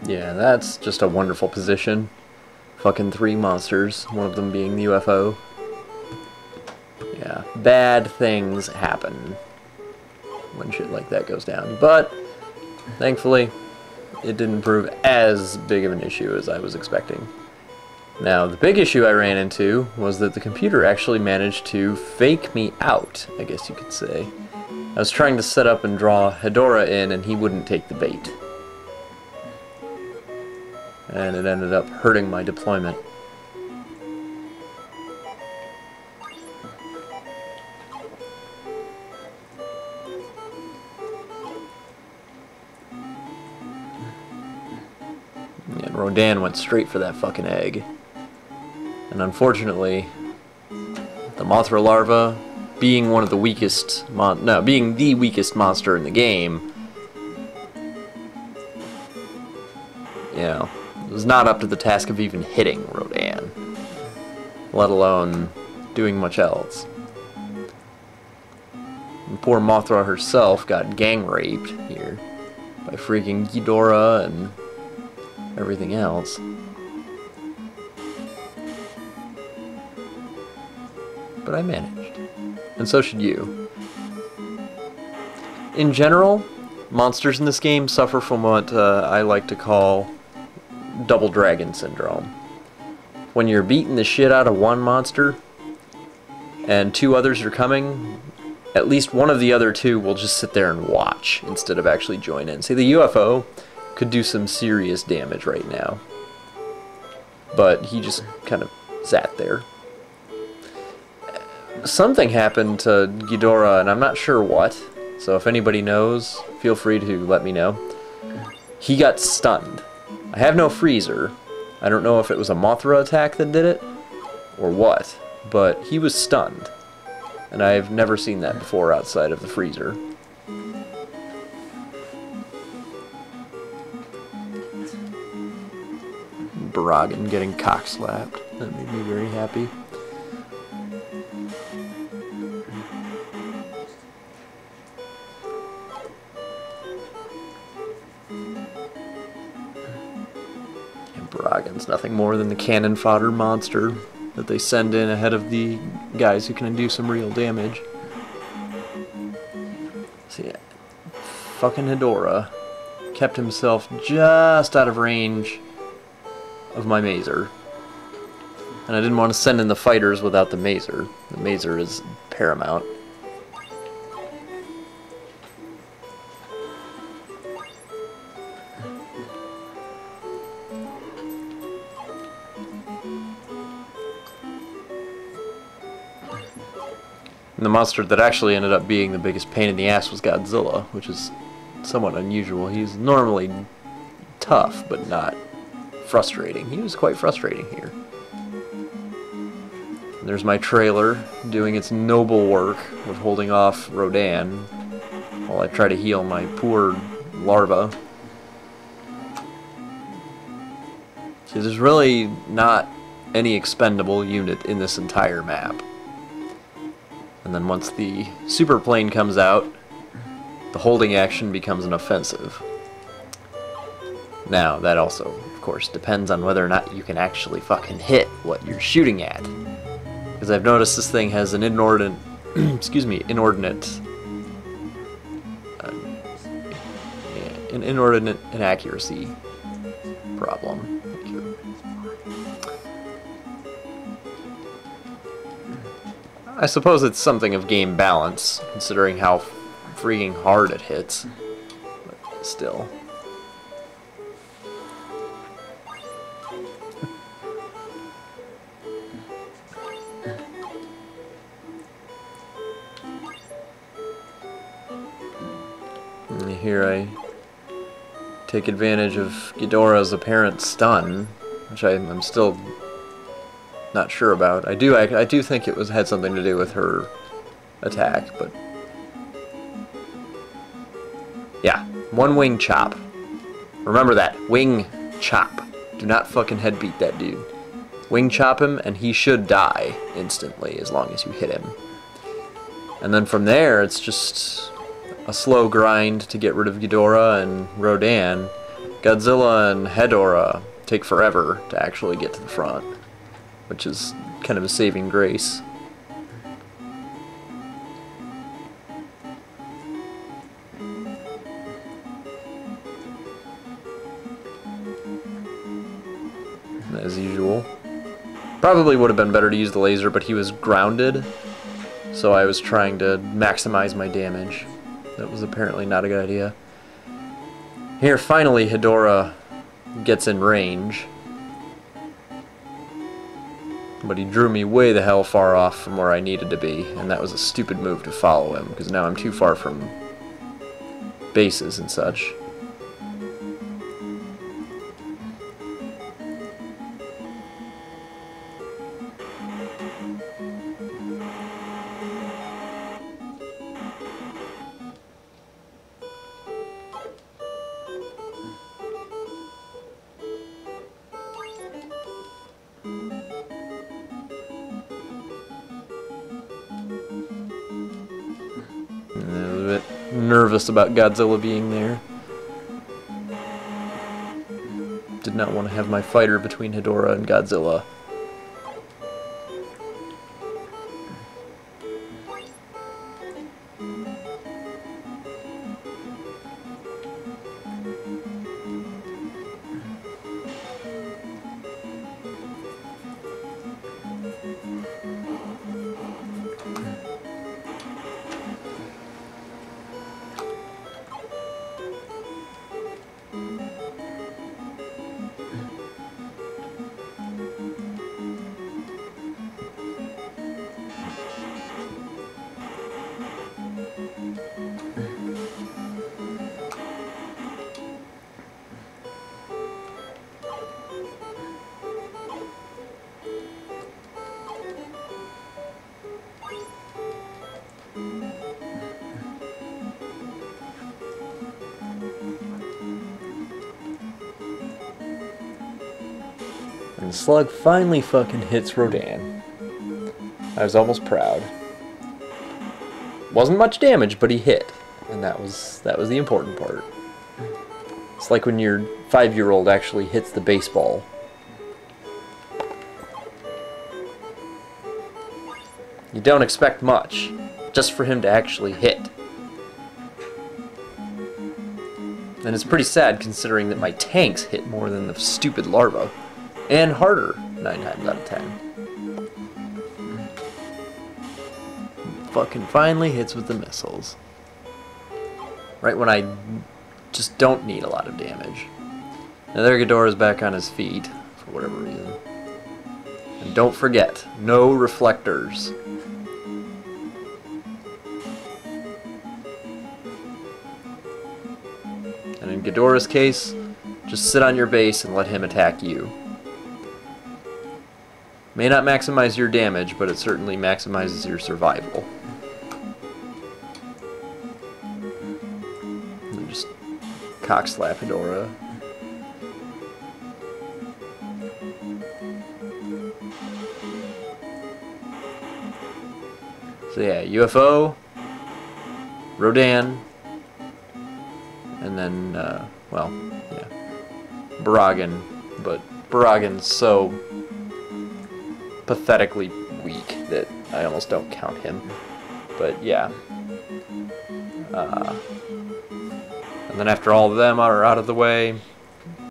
Yeah, that's just a wonderful position. Fucking 3 monsters, one of them being the UFO. Yeah, bad things happen when shit like that goes down. But, thankfully, it didn't prove as big of an issue as I was expecting. Now, the big issue I ran into was that the computer actually managed to fake me out, I guess you could say. I was trying to set up and draw Hedorah in, and he wouldn't take the bait. And it ended up hurting my deployment. And Rodan went straight for that fucking egg. And unfortunately, the Mothra larva, being one of the weakest being the weakest monster in the game, you know, was not up to the task of even hitting Rodan, let alone doing much else. And poor Mothra herself got gang raped here by freaking Ghidorah and everything else. But I managed. And so should you. In general, monsters in this game suffer from what I like to call double dragon syndrome. When you're beating the shit out of one monster and 2 others are coming, at least one of the other 2 will just sit there and watch instead of actually join in. See, the UFO could do some serious damage right now, but he just kind of sat there. Something happened to Ghidorah, and I'm not sure what, so if anybody knows, feel free to let me know. He got stunned. I have no freezer. I don't know if it was a Mothra attack that did it, or what, but he was stunned. And I've never seen that before outside of the freezer. Barragan getting cock-slapped. That made me very happy. Barragan's nothing more than the cannon fodder monster that they send in ahead of the guys who can do some real damage. See, fucking Hedorah kept himself just out of range of my mazer. And I didn't want to send in the fighters without the mazer. The mazer is paramount. And the monster that actually ended up being the biggest pain in the ass was Godzilla, which is somewhat unusual. He's normally tough, but not frustrating. He was quite frustrating here. And there's my trailer doing its noble work of holding off Rodan while I try to heal my poor larva. See, there's really not any expendable unit in this entire map. And then once the super plane comes out, the holding action becomes an offensive. Now, that also, of course, depends on whether or not you can actually fucking hit what you're shooting at. Because I've noticed this thing has an inordinate, inordinate inaccuracy problem. I suppose it's something of game balance, considering how freaking hard it hits. But still. And here I take advantage of Ghidorah's apparent stun, which I'm still not sure about. I do think it had something to do with her attack, but yeah, one wing chop. Remember that, wing chop. Do not fucking head beat that dude. Wing chop him, and he should die instantly as long as you hit him. And then from there, it's just a slow grind to get rid of Ghidorah and Rodan, Godzilla and Hedorah take forever to actually get to the front, which is kind of a saving grace. As usual. Probably would have been better to use the laser, but he was grounded, so I was trying to maximize my damage. That was apparently not a good idea. Here, finally, Hedorah gets in range. But he drew me way the hell far off from where I needed to be, and that was a stupid move to follow him, because now I'm too far from bases and such. Nervous about Godzilla being there. Did not want to have my fighter between Hedorah and Godzilla. And the slug finally fucking hits Rodan. I was almost proud. Wasn't much damage, but he hit. And that was the important part. It's like when your 5-year-old actually hits the baseball. You don't expect much, just for him to actually hit. And it's pretty sad considering that my tanks hit more than the stupid larva. And harder, 9 times out of 10. Fucking finally hits with the missiles. Right when I just don't need a lot of damage. Now there Ghidorah's back on his feet, for whatever reason. And don't forget, no reflectors. And in Ghidorah's case, just sit on your base and let him attack you. May not maximize your damage, but it certainly maximizes your survival. And just cock slap Hedorah. So yeah, UFO, Rodan, and then, well, yeah, Baragan, but Baragan's so pathetically weak that I almost don't count him. But yeah. And then after all of them are out of the way,